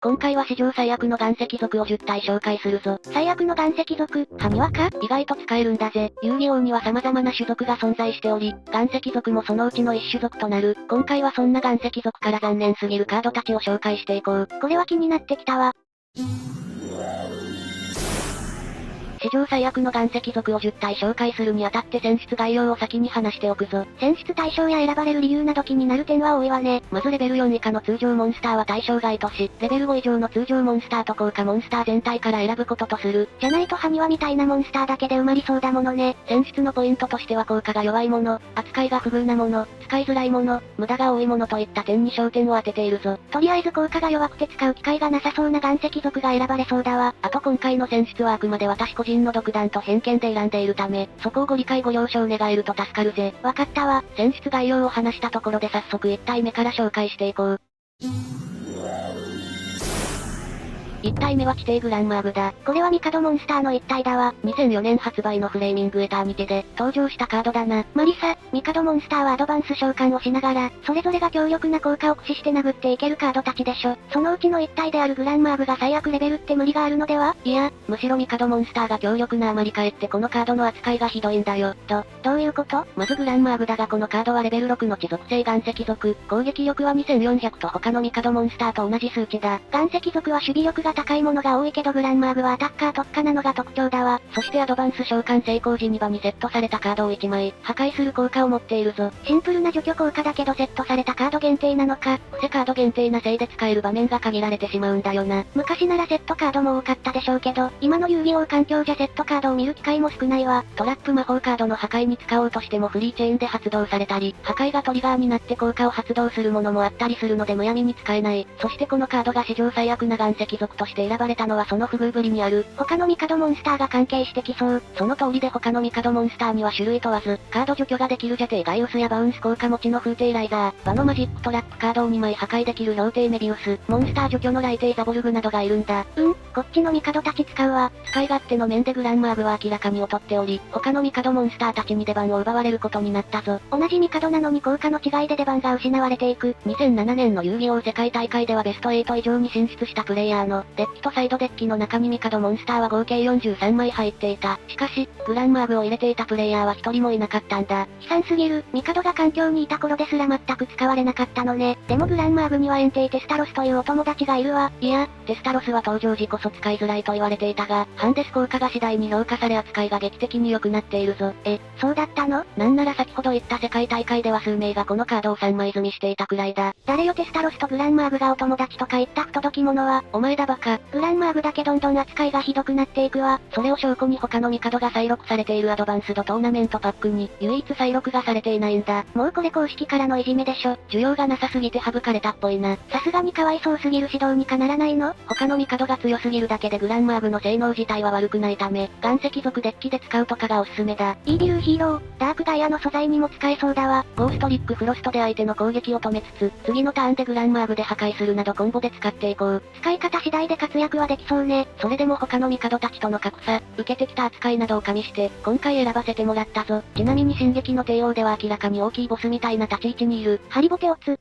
今回は史上最悪の岩石族を10体紹介するぞ。最悪の岩石族、埴輪か？意外と使えるんだぜ。遊戯王には様々な種族が存在しており、岩石族もそのうちの一種族となる。今回はそんな岩石族から残念すぎるカードたちを紹介していこう。これは気になってきたわ。史上最悪の岩石族を10体紹介するにあたって選出概要を先に話しておくぞ。選出対象や選ばれる理由など気になる点は多いわね。まずレベル4以下の通常モンスターは対象外とし、レベル5以上の通常モンスターと効果モンスター全体から選ぶこととする。じゃないと埴輪みたいなモンスターだけで埋まりそうだものね。選出のポイントとしては効果が弱いもの、扱いが不遇なもの、使いづらいもの、無駄が多いものといった点に焦点を当てているぞ。とりあえず効果が弱くて使う機会がなさそうな岩石族が選ばれそうだわ。あと今回の選出はあくまで私個人の独断と偏見で選んでいるため、そこをご理解ご了承願えると助かるぜ。わかったわ。選出概要を話したところで早速1体目から紹介していこう。1体目は地底グランマーグだ。これはミカドモンスターの一体だわ。2004年発売のフレーミングエターニテで登場したカードだな。マリサ、ミカドモンスターはアドバンス召喚をしながら、それぞれが強力な効果を駆使して殴っていけるカードたちでしょ。そのうちの一体であるグランマーグが最悪レベルって無理があるのでは？いや、むしろミカドモンスターが強力なあまりかえってこのカードの扱いがひどいんだよ。どういうこと？まずグランマーグだがこのカードはレベル6の地属性岩石族、攻撃力は2400と他のミカドモンスターと同じ数値だ。岩石族は守備力が高いものが多いけどグランマーグはアタッカー特化なのが特徴だわ。そしてアドバンス召喚成功時に場にセットされたカードを1枚、破壊する効果を持っているぞ。シンプルな除去効果だけどセットされたカード限定なのか。伏せカード限定なせいで使える場面が限られてしまうんだよな。昔ならセットカードも多かったでしょうけど、今の遊戯王環境じゃセットカードを見る機会も少ないわ。トラップ魔法カードの破壊に使おうとしてもフリーチェーンで発動されたり、破壊がトリガーになって効果を発動するものもあったりするのでむやみに使えない。そしてこのカードが史上最悪な岩石族として選ばれたのはその不遇ぶりにある。他のミカドモンスターが関係してきそう。その通りで他のミカドモンスターには種類問わず、カード除去ができるジャテイガイウスやバウンス効果持ちの風帝ライザー、場のマジックトラップカードを2枚破壊できる氷帝メビウス、モンスター除去のライテイザボルグなどがいるんだ。こっちのミカドたち使うわ。使い勝手の面でグランマーグは明らかに劣っており、他のミカドモンスターたちに出番を奪われることになったぞ。同じミカドなのに効果の違いで出番が失われていく。2007年の遊戯王世界大会ではベスト8以上に進出したプレイヤーの、デッキとサイドデッキの中にミカドモンスターは合計43枚入っていた。しかし、グランマーグを入れていたプレイヤーは一人もいなかったんだ。悲惨すぎる。ミカドが環境にいた頃ですら全く使われなかったのね。でもグランマーグにはエンテイテスタロスというお友達がいるわ。いや、テスタロスは登場時こそ使いづらいと言われていたが、ハンデス効果が次第に評価され扱いが劇的に良くなっているぞ。そうだったの？なんなら先ほど言った世界大会では数名がこのカードを3枚積みしていたくらいだ。誰よテスタロスとグランマーグがお友達とか言った不届き者は。お前だバカ。グランマーグだけどんどん扱いがひどくなっていくわ。それを証拠に他のミカドが再録されているアドバンスドトーナメントパックに、唯一再録がされていないんだ。もうこれ公式からのいじめでしょ。需要がなさすぎて省かれたっぽいな。さすがにかわいそうすぎる指導にかならないの？他のミカドが強すぎるだけでグランマーグの性能自体は悪くないため、岩石族デッキで使うとかがおすすめだ。イービルヒーロー、ダークダイヤの素材にも使えそうだわ。ゴーストリックフロストで相手の攻撃を止めつつ、次のターンでグランマーグで破壊するなどコンボで使っていこう。使い方次第で活躍はできそうね。それでも他のミカドたちとの格差、受けてきた扱いなどを加味して、今回選ばせてもらったぞ。ちなみに進撃の帝王では明らかに大きいボスみたいな立ち位置にいる。ハリボテオツ。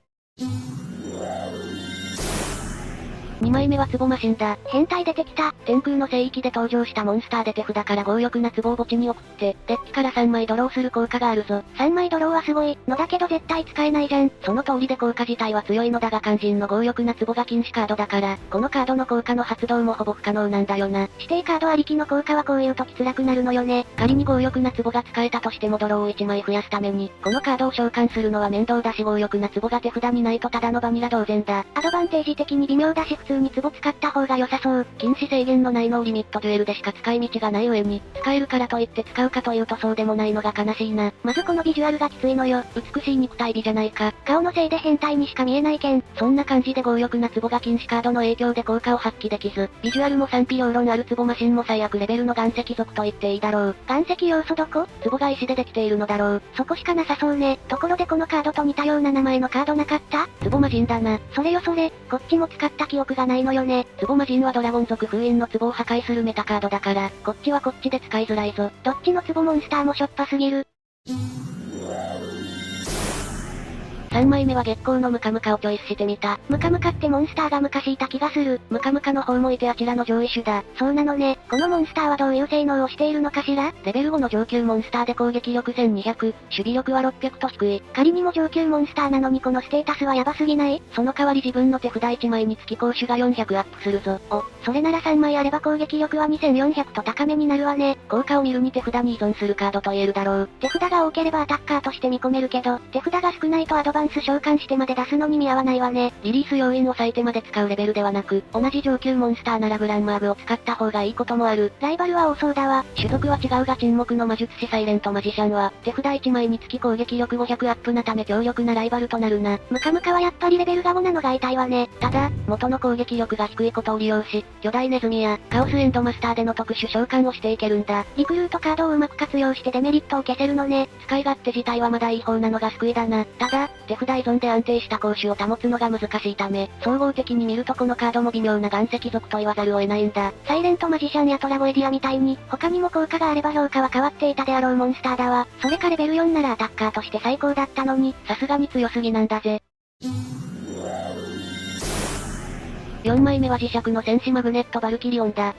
2枚目は壺マシンだ。変態出てきた。天空の聖域で登場したモンスターで手札から強力な壺を墓地に送って、デッキから3枚ドローする効果があるぞ。3枚ドローはすごいのだけど絶対使えないじゃん。その通りで効果自体は強いのだが肝心の強力な壺が禁止カードだから、このカードの効果の発動もほぼ不可能なんだよな。指定カードありきの効果はこういう時辛くなるのよね。仮に強力な壺が使えたとしてもドローを1枚増やすために、このカードを召喚するのは面倒だし強力な壺が手札にないとただのバニラ同然だ。アドバンテージ的に微妙だし普通に壺使った方が良さそう。禁止制限のないノーリミットデュエルでしか使い道がない上に、使えるからといって使うかというとそうでもないのが悲しいな。まずこのビジュアルがきついのよ。美しい肉体美じゃないか。顔のせいで変態にしか見えないけん。そんな感じで強力な壺が禁止カードの影響で効果を発揮できず、ビジュアルも賛否両論ある壺マシンも最悪レベルの岩石族と言っていいだろう。岩石要素どこ？壺が石でできているのだろう。そこしかなさそうね。ところでこのカードと似たような名前のカードなかった？壺魔人だな。それよそれ、こっちも使った記憶がないのよね。壺魔人はドラゴン族封印の壺を破壊するメタカードだから、こっちはこっちで使いづらいぞ。どっちの壺モンスターもしょっぱすぎる。さ3枚目は月光のムカムカをチョイスしてみた。ムカムカってモンスターが昔いた気がする。ムカムカの方もいてあちらの上位種だ。そうなのね。このモンスターはどういう性能をしているのかしら？レベル5の上級モンスターで攻撃力1200、守備力は600と低い。仮にも上級モンスターなのにこのステータスはヤバすぎない？その代わり自分の手札1枚につき攻守が400アップするぞ。それなら3枚あれば攻撃力は2400と高めになるわね。効果を見るに手札に依存するカードと言えるだろう。手札が多ければアタッカーとして見込めるけど、手札が少ないとアドバンス召喚してまで出すのに見合わないわね。リリース要因を割いてまで使うレベルではなく、同じ上級モンスターならグランマーグを使った方がいいこともある。ライバルは多そうだわ。種族は違うが沈黙の魔術師サイレントマジシャンは、手札1枚につき攻撃力500アップなため強力なライバルとなるな。ムカムカはやっぱりレベルが5なのが痛いわね。ただ、元の攻撃力が低いことを利用し、巨大ネズミや、カオスエンドマスターでの特殊召喚をしていけるんだ。リクルートカードをうまく活用してデメリットを消せるのね。使い勝手自体はまだいい方なのが救いだな。ただ、手札依存で安定した攻守を保つのが難しいため、総合的に見るとこのカードも微妙な岩石族と言わざるを得ないんだ。サイレントマジシャンやトラゴエディアみたいに、他にも効果があれば評価は変わっていたであろうモンスターだわ。それかレベル4ならアタッカーとして最高だったのに、さすがに強すぎなんだぜ。4枚目は磁石の戦士マグネットバルキリオンだ。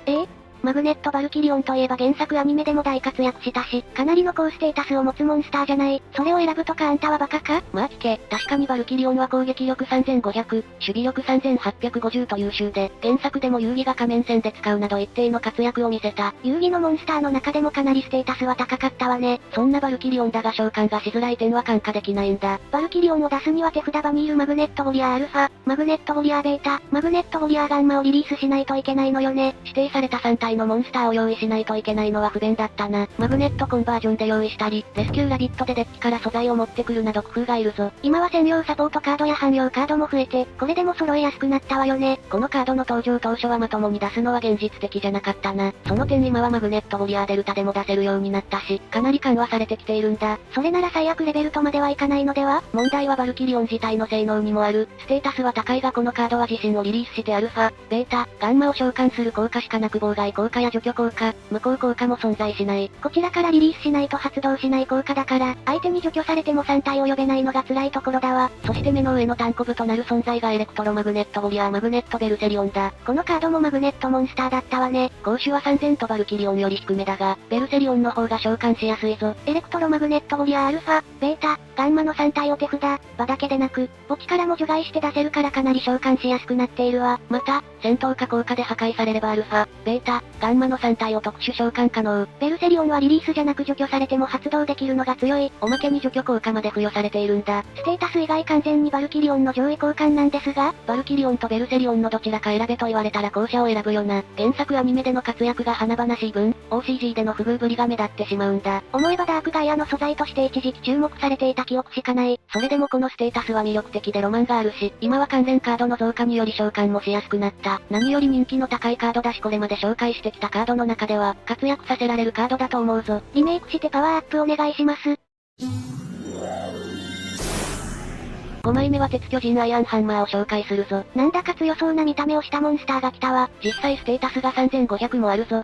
マグネットバルキリオンといえば原作アニメでも大活躍したし、かなりの高ステータスを持つモンスターじゃない。それを選ぶとかあんたはバカか？まあ聞け、確かにバルキリオンは攻撃力3500、守備力3850と優秀で、原作でも遊戯が仮面戦で使うなど一定の活躍を見せた。遊戯のモンスターの中でもかなりステータスは高かったわね。そんなバルキリオンだが召喚がしづらい点は看過できないんだ。バルキリオンを出すには手札場にいるマグネットゴリアアルファ、マグネットゴリアベータ、マグネットゴリアガンマをリリースしないといけないのよね。指定された3体のモンスターを用意しないといけないのは不便だったな。マグネットコンバージョンで用意したり、レスキューラビットでデッキから素材を持ってくるなど工夫がいるぞ。今は専用サポートカードや汎用カードも増えて、これでも揃えやすくなったわよね。このカードの登場当初はまともに出すのは現実的じゃなかったな。その点今はマグネットゴリアデルタでも出せるようになったし、かなり緩和されてきているんだ。それなら最悪レベルとまではいかないのでは？問題はバルキリオン自体の性能にもある。ステータスは高いがこのカードは自身をリリースしてアルファ、ベータ、ガンマを召喚する効果しかなく妨害効果や除去効果、無効効果も存在しない。こちらからリリースしないと発動しない効果だから、相手に除去されても3体を呼べないのが辛いところだわ。そして目の上の単コブとなる存在がエレクトロマグネットゴリアマグネットベルセリオンだ。このカードもマグネットモンスターだったわね。攻守は3000とバルキリオンより低めだが、ベルセリオンの方が召喚しやすいぞ。エレクトロマグネットゴリアアルファ、ベータ、ガンマの3体を手札、場だけでなく、墓地からも除外して出せるからかなり召喚しやすくなっているわ。また、戦闘化効果で破壊されればアルファ、ベータ、ガンマの3体を特殊召喚可能。ベルセリオンはリリースじゃなく除去されても発動できるのが強い。おまけに除去効果まで付与されているんだ。ステータス以外完全にバルキリオンの上位交換なんですが、バルキリオンとベルセリオンのどちらか選べと言われたら後者を選ぶよな。原作アニメでの活躍が華々しい分、OCG での不遇ぶりが目立ってしまうんだ。思えばダークガイアの素材として一時期注目されていた記憶しかない。それでもこのステータスは魅力的でロマンがあるし、今は関連カードの増加により召喚もしやすくなった。何より人気の高いカードだしこれまで紹介してきたカードの中では、活躍させられるカードだと思うぞ。リメイクしてパワーアップお願いします。5枚目は鉄巨人アイアンハンマーを紹介するぞ。なんだか強そうな見た目をしたモンスターが来たわ。実際ステータスが3500もあるぞ。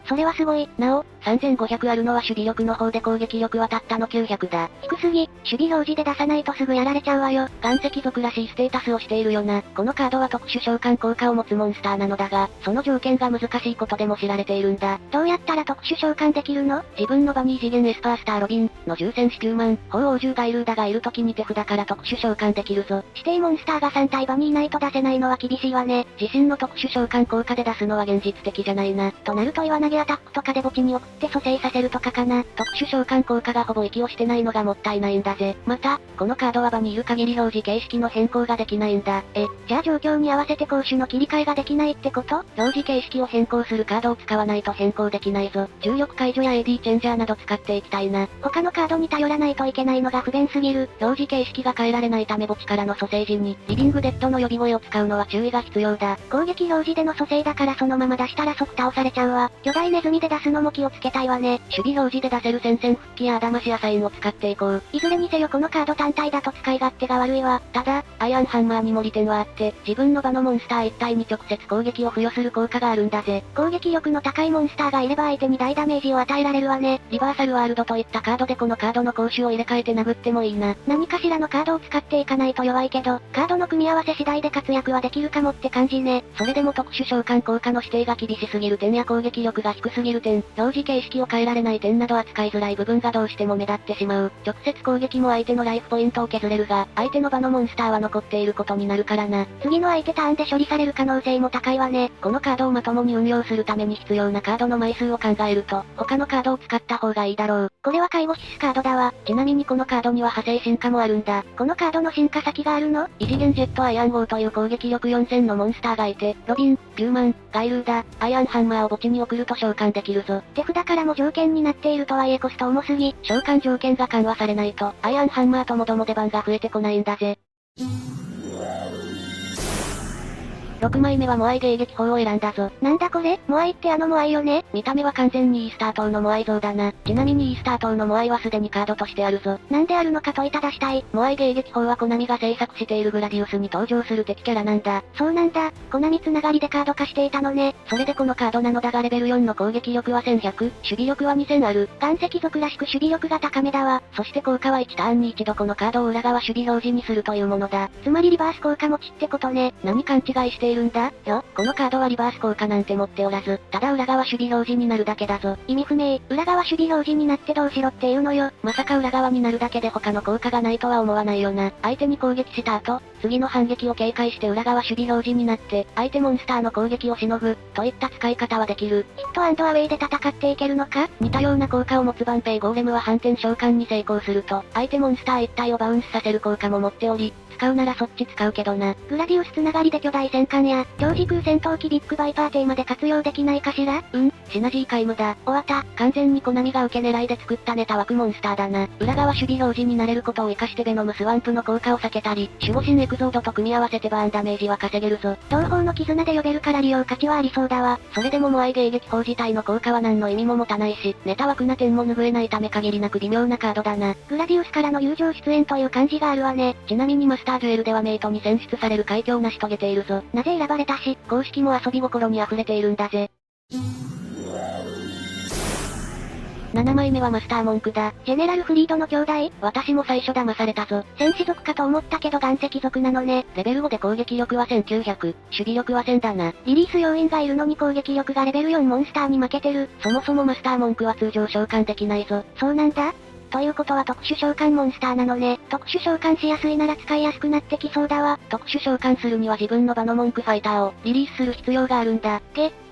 それはすごい。なお、3500あるのは守備力の方で攻撃力はたったの900だ。低すぎ、守備表示で出さないとすぐやられちゃうわよ。岩石族らしいステータスをしているよな。このカードは特殊召喚効果を持つモンスターなのだが、その条件が難しいことでも知られているんだ。どうやったら特殊召喚できるの？自分の場に異次元エスパースターロビンの重戦士9万、鳳王獣ガイルーダがいる時に手札から特殊召喚できるぞ。指定モンスターが3体場にいないと出せないのは厳しいわね。自身の特殊召喚効果で出すのは現実的じゃないな。となると岩投げアタックとかで墓地に送って蘇生させるとかかな。特殊召喚効果がほぼ息をしてないのがもったいないんだぜ。また、このカードは場にいる限り表示形式の変更ができないんだ。じゃあ状況に合わせて攻守の切り替えができないってこと？表示形式を変更するカードを使わないと変更できないぞ。重力解除や AD チェンジャーなど使っていきたいな。他のカードに頼らないといけないのが不便すぎる。表示形式が変えられないため墓地からの蘇生時に、リビングデッドの呼び声を使うのは注意が必要だ。攻撃表示での蘇生だからそのまま出したら即倒されちゃうわ。巨大ネズミで出すのも気をつけけたいわね。守備表示で出せる戦線復帰やアダマシアサインを使っていこう。いずれにせよこのカード単体だと使い勝手が悪いわ。ただ、アイアンハンマーにも利点はあって、自分の場のモンスター一体に直接攻撃を付与する効果があるんだぜ。攻撃力の高いモンスターがいれば相手に大ダメージを与えられるわね。リバーサルワールドといったカードでこのカードの攻守を入れ替えて殴ってもいいな。何かしらのカードを使っていかないと弱いけど、カードの組み合わせ次第で活躍はできるかもって感じね。それでも特殊召喚効果の指定が厳しすぎる点や攻撃力が低すぎる点、表示形式を変えられない点など扱いづらい部分がどうしても目立ってしまう。直接攻撃も相手のライフポイントを削れるが、相手の場のモンスターは残っていることになるからな。次の相手ターンで処理される可能性も高いわね。このカードをまともに運用するために必要なカードの枚数を考えると、他のカードを使った方がいいだろう。これは介護必須カードだわ。ちなみにこのカードには派生進化もあるんだ。このカードの進化先があるの？異次元ジェットアイアン号という攻撃力4000のモンスターがいて、ロビン、ピューマン、ガイルーダ、アイアンハンマーを墓地に送ると召喚できるぞ。手札からも条件になっているとはいえコスト重すぎ。召喚条件が緩和されないと、アイアンハンマーともども出番が増えてこないんだぜ。6枚目はモアイ迎撃砲を選んだぞ。なんだこれ？モアイってモアイよね？見た目は完全にイースター島のモアイ像だな。ちなみにイースター島のモアイはすでにカードとしてあるぞ。なんであるのか問いただしたい。モアイ迎撃砲はコナミが制作しているグラディウスに登場する敵キャラなんだ。そうなんだ。コナミつながりでカード化していたのね。それでこのカードなのだがレベル4の攻撃力は1100、守備力は2000ある。岩石族らしく守備力が高めだわ。そして効果は1ターンに一度このカードを裏側守備表示にするというものだ。つまりリバース効果持ちってことね。何勘違いしているんだよ。このカードはリバース効果なんて持っておらず、ただ裏側守備表示になるだけだぞ。意味不明。裏側守備表示になってどうしろっていうのよ。まさか裏側になるだけで他の効果がないとは思わないよな。相手に攻撃した後、次の反撃を警戒して裏側守備表示になって、相手モンスターの攻撃をしのぐ、といった使い方はできる。ヒットアンドアウェイで戦っていけるのか？似たような効果を持つバンペイゴーレムは反転召喚に成功すると、相手モンスター一体をバウンスさせる効果も持っており、使うならそっち使うけどな。グラディウスつながりで巨大戦艦や、超時空戦闘機ビッグバイパーテーマで活用できないかしら？シナジー皆無だ。終わった。完全にコナミが受け狙いで作ったネタ枠モンスターだな。裏側守備表示になれることを活かしてベノムスワンプの効果を避けたり、守護神エクゾードと組み合わせてバーンダメージは稼げるぞ。同胞の絆で呼べるから利用価値はありそうだわ。それでもモアイ迎撃砲自体の効果は何の意味も持たないし、ネタ枠な点も拭えないため限りなく微妙なカードだな。グラディウスからの友情出演という感じがあるわね。ちなみにマスターデュエルではメイトに選出される快挙を成し遂げているぞ。なぜ選ばれたし、公式も遊び心に溢れているんだぜ。7枚目はマスターモンクだ。ジェネラルフリードの兄弟？私も最初騙されたぞ。戦士族かと思ったけど岩石族なのね。レベル5で攻撃力は1900、守備力は1000だな。リリース要員がいるのに攻撃力がレベル4モンスターに負けてる。そもそもマスターモンクは通常召喚できないぞ。そうなんだ。ということは特殊召喚モンスターなのね。特殊召喚しやすいなら使いやすくなってきそうだわ。特殊召喚するには自分の場のモンクファイターをリリースする必要があるんだ。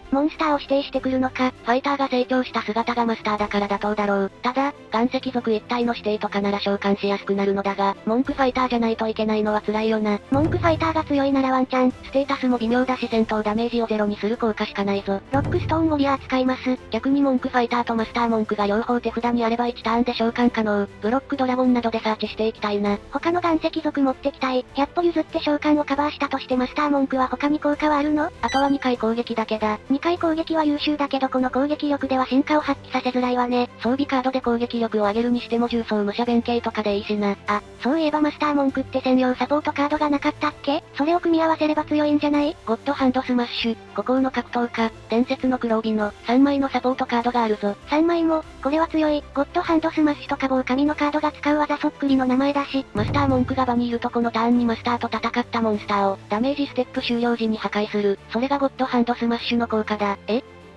モンスターを指定してくるのか。ファイターが成長した姿がマスターだから妥当だろう。ただ、岩石族一体の指定とかなら召喚しやすくなるのだが、モンクファイターじゃないといけないのは辛いよな。モンクファイターが強いならワンチャン。ステータスも微妙だし戦闘ダメージをゼロにする効果しかないぞ。ロックストーンウォリアー使います。逆にモンクファイターとマスターモンクが両方手札にあれば1ターンで召喚可能。ブロックドラゴンなどでサーチしていきたいな。他の岩石族持ってきたい。100歩譲って召喚をカバーしたとしてマスターモンクは他に効果はあるの？あとは2回攻撃だけだ。2回攻撃は優秀だけどこの攻撃力では進化を発揮させづらいわね。装備カードで攻撃力を上げるにしても重装武者弁慶とかでいいしな。あ、そういえばマスターモンクって専用サポートカードがなかったっけ？それを組み合わせれば強いんじゃない？ゴッドハンドスマッシュ、孤高の格闘家、伝説の黒帯の3枚のサポートカードがあるぞ。3枚も、これは強い。ゴッドハンドスマッシュとか棒紙のカードが使う技そっくりの名前だし、マスターモンクが場にいるとこのターンにマスターと戦ったモンスターをダメージステップ終了時に破壊する。それがゴッドハンドスマッシュの効果だ。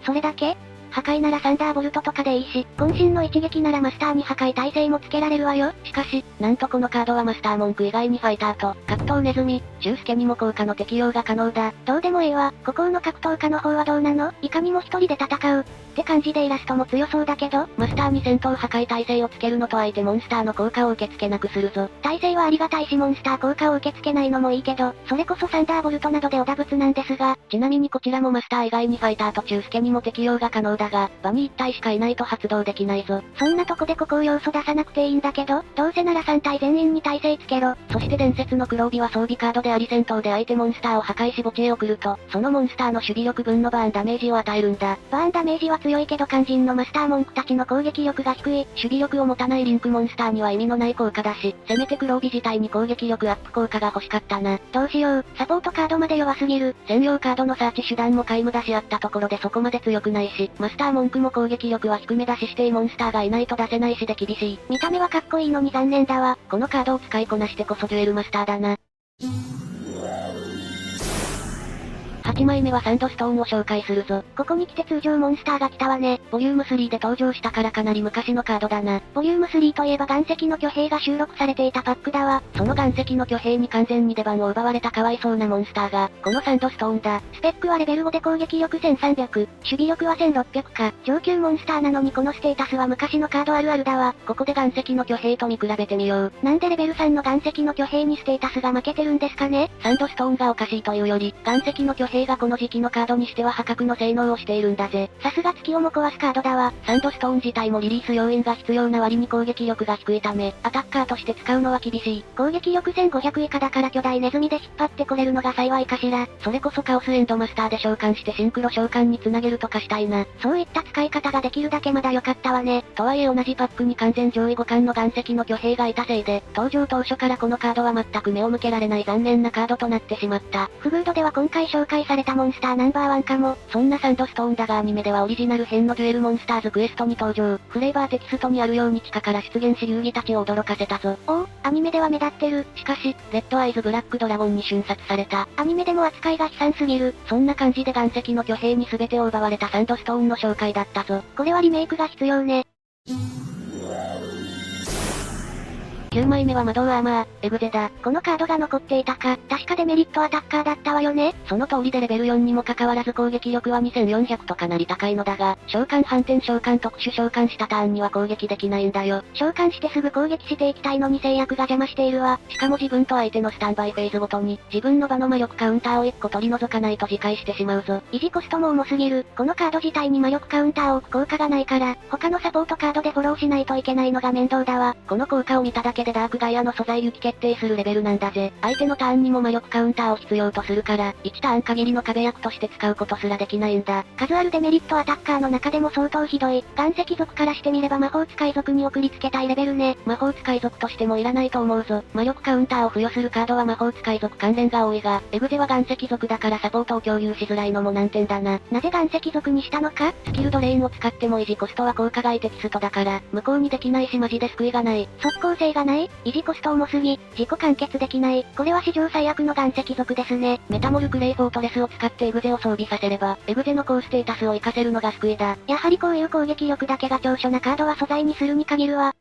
それだけ？破壊ならサンダーボルトとかでいいし、渾身の一撃ならマスターに破壊耐性もつけられるわよ。しかし、なんとこのカードはマスターモンク以外にファイターと、格闘ネズミ、シュウスケにも効果の適用が可能だ。どうでもいいわ。孤高の格闘家の方はどうなの？いかにも一人で戦う。って感じでイラストも強そうだけど、マスターに戦闘破壊耐性をつけるのと相手モンスターの効果を受け付けなくするぞ。耐性はありがたいしモンスター効果を受け付けないのもいいけど、それこそサンダーボルトなどでオダブツなんですが、ちなみにこちらもマスター以外にファイターとチュウスケにも適用が可能だが、場に1体しかいないと発動できないぞ。そんなとこでここを要素出さなくていいんだけど、どうせなら3体全員に耐性つけろ。そして伝説の黒帯は装備カードであり戦闘で相手モンスターを破壊し墓地へ送ると、そのモンスターの守備力分のバーンダメージを与えるんだ。バーンダメージは強いけど肝心のマスターモンクたちの攻撃力が低い。守備力を持たないリンクモンスターには意味のない効果だし、せめて黒帯自体に攻撃力アップ効果が欲しかったな。どうしよう、サポートカードまで弱すぎる。専用カードのサーチ手段も皆無だしあったところでそこまで強くないし、マスターモンクも攻撃力は低めだし指定モンスターがいないと出せないしで厳しい。見た目はかっこいいのに残念だわ。このカードを使いこなしてこそデュエルマスターだな。8枚目はサンドストーンを紹介するぞ。ここに来て通常モンスターが来たわね。ボリューム3で登場したからかなり昔のカードだな。ボリューム3といえば岩石の巨兵が収録されていたパックだわ。その岩石の巨兵に完全に出番を奪われたかわいそうなモンスターが、このサンドストーンだ。スペックはレベル5で攻撃力1300、守備力は1600か。上級モンスターなのにこのステータスは昔のカードあるあるだわ。ここで岩石の巨兵と見比べてみよう。なんでレベル3の岩石の巨兵にステータスが負けてるんですかね。サンドストーンがおかしいというより、岩石の巨兵がこの時期のカードにしては破格の性能をしているんだぜ。さすが月をも壊すカードだわ。サンドストーン自体もリリース要因が必要な割に攻撃力が低いため、アタッカーとして使うのは厳しい。攻撃力1500以下だから巨大ネズミで引っ張ってこれるのが幸いかしら。それこそカオスエンドマスターで召喚してシンクロ召喚に繋げるとかしたいな。そういった使い方ができるだけまだ良かったわね。とはいえ同じパックに完全上位互換の岩石の巨兵がいたせいで、登場当初からこのカードは全く目を向けられない残念なカードとなってしまった。フグードでは今回紹介されたモンスターナンバー1かも。そんなサンドストーンだがアニメではオリジナル編のデュエルモンスターズクエストに登場。フレーバーテキストにあるように地下から出現し遊戯たちを驚かせたぞ。おお、アニメでは目立ってる。しかし、レッドアイズブラックドラゴンに瞬殺された。アニメでも扱いが悲惨すぎる。そんな感じで岩石の巨兵に全てを奪われたサンドストーンの紹介だったぞ。これはリメイクが必要ね。9枚目は魔導アーマー、エグゼだ。このカードが残っていたか。確かデメリットアタッカーだったわよね。その通りでレベル4にもかかわらず攻撃力は2400とかなり高いのだが、召喚反転召喚特殊召喚したターンには攻撃できないんだよ。召喚してすぐ攻撃していきたいのに制約が邪魔しているわ。しかも自分と相手のスタンバイフェーズごとに、自分の場の魔力カウンターを1個取り除かないと自壊してしまうぞ。維持コストも重すぎる。このカード自体に魔力カウンターを置く効果がないから、他のサポートカードでフォローしないといけないのが面倒だわ。この効果を見ただけでダークガイアの素材行き決定するレベルなんだぜ。相手のターンにも魔力カウンターを必要とするから、1ターン限りの壁役として使うことすらできないんだ。数あるデメリットアタッカーの中でも相当ひどい。岩石族からしてみれば魔法使い族に送りつけたいレベルね。魔法使い族としてもいらないと思うぞ。魔力カウンターを付与するカードは魔法使い族関連が多いが、エグゼは岩石族だからサポートを共有しづらいのも難点だな。なぜ岩石族にしたのか？スキルドレインを使っても維持コストは効果外テキストだから、無効にできないしマジで救いがない。即効性がない？維持コスト重すぎ、自己完結できない。これは史上最悪の岩石族ですね。メタモルクレイフォートレスを使ってエグゼを装備させれば、エグゼの高ステータスを活かせるのが救いだ。やはりこういう攻撃力だけが長所なカードは素材にするに限るわ。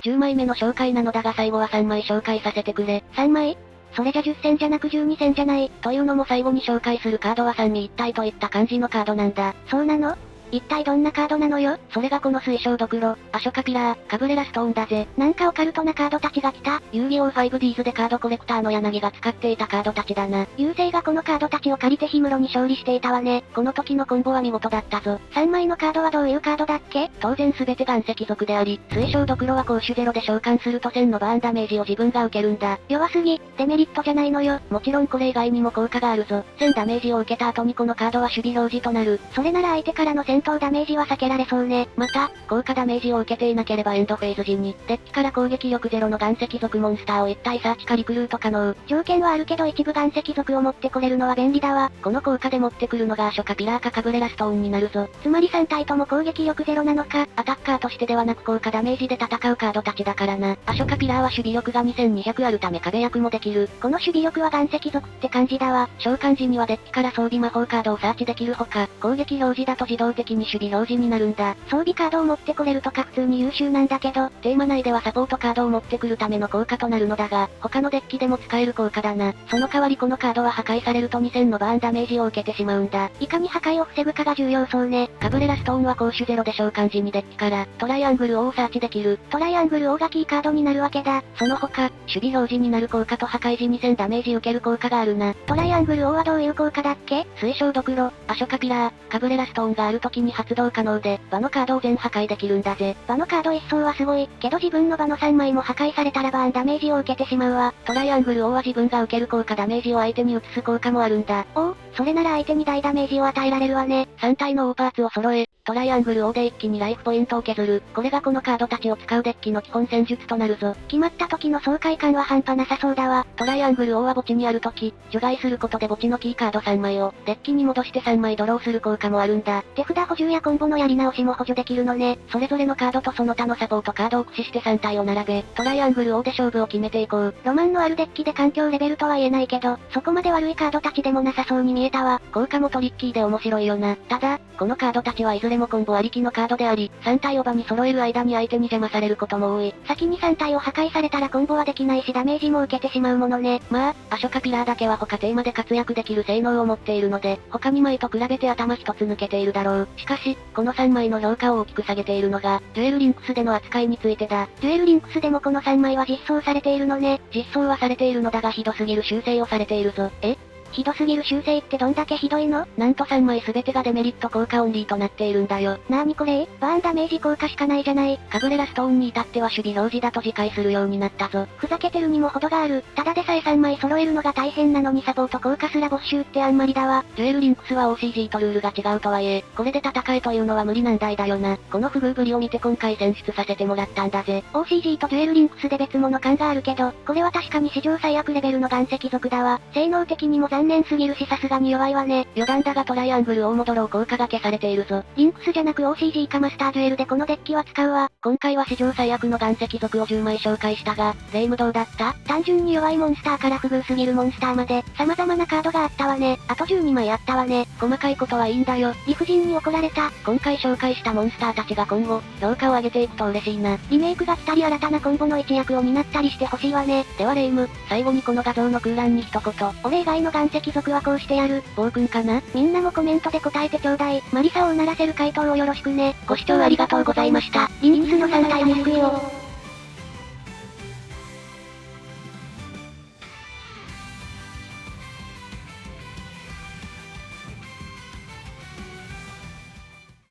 10枚目の紹介なのだが最後は3枚紹介させてくれ。3枚？それじゃ10戦じゃなく12戦じゃない。というのも最後に紹介するカードは三位一体といった感じのカードなんだ。そうなの？一体どんなカードなのよ？それがこの水晶ドクロ、アショカピラー、カブレラストーンだぜ。なんかオカルトなカードたちが来た。遊戯王 5Ds でカードコレクターの柳が使っていたカードたちだな。優勢がこのカードたちを借りて氷室に勝利していたわね。この時のコンボは見事だったぞ。3枚のカードはどういうカードだっけ？当然全て岩石族であり、水晶ドクロは攻守ゼロで召喚すると1000のバーンダメージを自分が受けるんだ。弱すぎ、デメリットじゃないのよ。もちろんこれ以外にも効果があるぞ。1000ダメージを受けた後にこのカードは守備表示となる。それなら相手からの戦闘ダメージは避けられそうね。また、効果ダメージを受けていなければエンドフェーズ時に、デッキから攻撃力ゼロの岩石族モンスターを1体サーチかリクルート可能。条件はあるけど一部岩石族を持ってこれるのは便利だわ。この効果で持ってくるのがアショカピラーかカブレラストーンになるぞ。つまり3体とも攻撃力ゼロなのか。アタッカーとしてではなく効果ダメージで戦うカードたちだからな。アショカピラーは守備力が2200あるため壁役もできる。この守備力は岩石族って感じだわ。召喚時にはデッキから装備魔法カードをサーチできるほか、攻撃表示だと自動的に守備表示になるんだ。装備カードを持ってこれるとか普通に優秀なんだけど、テーマ内ではサポートカードを持ってくるための効果となるのだが、他のデッキでも使える効果だな。その代わりこのカードは破壊されると2000のバーンダメージを受けてしまうんだ。いかに破壊を防ぐかが重要そうね。カブレラストーンは攻守ゼロで召喚時にデッキから、トライアングル O をサーチできる。トライアングル O がキーカードになるわけだ。その他、守備表示になる効果と破壊時2000ダメージ受ける効果があるな。トライアングル O はどういう効果だっけ？水晶ドクロ、アショカピラー、カブレラストーンがあると時に発動可能で、場のカードを全破壊できるんだぜ。場のカード一掃はすごい、けど自分の場の3枚も破壊されたらバーンダメージを受けてしまうわ。トライアングル王は自分が受ける効果ダメージを相手に移す効果もあるんだ。おお、それなら相手に大ダメージを与えられるわね。3体の大パーツを揃え、トライアングル王で一気にライフポイントを削る。これがこのカードたちを使うデッキの基本戦術となるぞ。決まった時の爽快感は半端なさそうだわ。トライアングル王は墓地にある時、除外することで墓地のキーカード3枚を、デッキに戻して3枚ドローする効果もあるんだ。手札補充やコンボのやり直しも補助できるのね。それぞれのカードとその他のサポートカードを駆使して3体を並べ、トライアングル王で勝負を決めていこう。ロマンのあるデッキで環境レベルとは言えないけど、そこまで悪いカードたちでもなさそうに見えたわ。効果もトリッキーで面白いよな。ただ、このカードたちはいずれもコンボありきのカードであり、3体を場に揃える間に相手に邪魔されることも多い。先に3体を破壊されたらコンボはできないしダメージも受けてしまうものね。まあ、アショカピラーだけは他テーマで活躍できる性能を持っているので、他2枚と比べて頭一つ抜けているだろう。しかし、この3枚の評価を大きく下げているのが、デュエルリンクスでの扱いについてだ。デュエルリンクスでもこの3枚は実装されているのね。実装はされているのだがひどすぎる修正をされているぞ。ひどすぎる修正ってどんだけひどいの？なんと3枚すべてがデメリット効果オンリーとなっているんだよ。なーにこれ？バーンダメージ効果しかないじゃない。カブレラストーンに至っては守備表示だと自戒するようになったぞ。ふざけてるにも程がある。ただでさえ3枚揃えるのが大変なのにサポート効果すら没収ってあんまりだわ。デュエルリンクスは OCG とルールが違うとはいえ、これで戦えというのは無理難題だよな。この不遇ぶりを見て今回選出させてもらったんだぜ。OCG とデュエルリンクスで別物感があるけど、これは確かに史上最悪レベルの岩石族だわ。性能的にも残念すぎるしさすがに弱いわね。余談だがトライアングル大モドロー効果が消されているぞ。リンクスじゃなく OCG かマスターデュエルでこのデッキは使うわ。今回は史上最悪の岩石族を10枚紹介したが、レイムどうだった？単純に弱いモンスターから不遇すぎるモンスターまで、様々なカードがあったわね。あと12枚あったわね。細かいことはいいんだよ。理不尽に怒られた。今回紹介したモンスターたちが今後、評価を上げていくと嬉しいな。リメイクが来たり新たなコンボの一役を担ったりしてほしいわね。ではレイム、最後にこの画像の空欄に一言。俺以外の岩石族はこうしてやる。暴君かな？みんなもコメントで答えてちょうだい。マリサをうならせる回答をよろしくね。ご視聴ありがとうございました。リンクスの3体に救いを。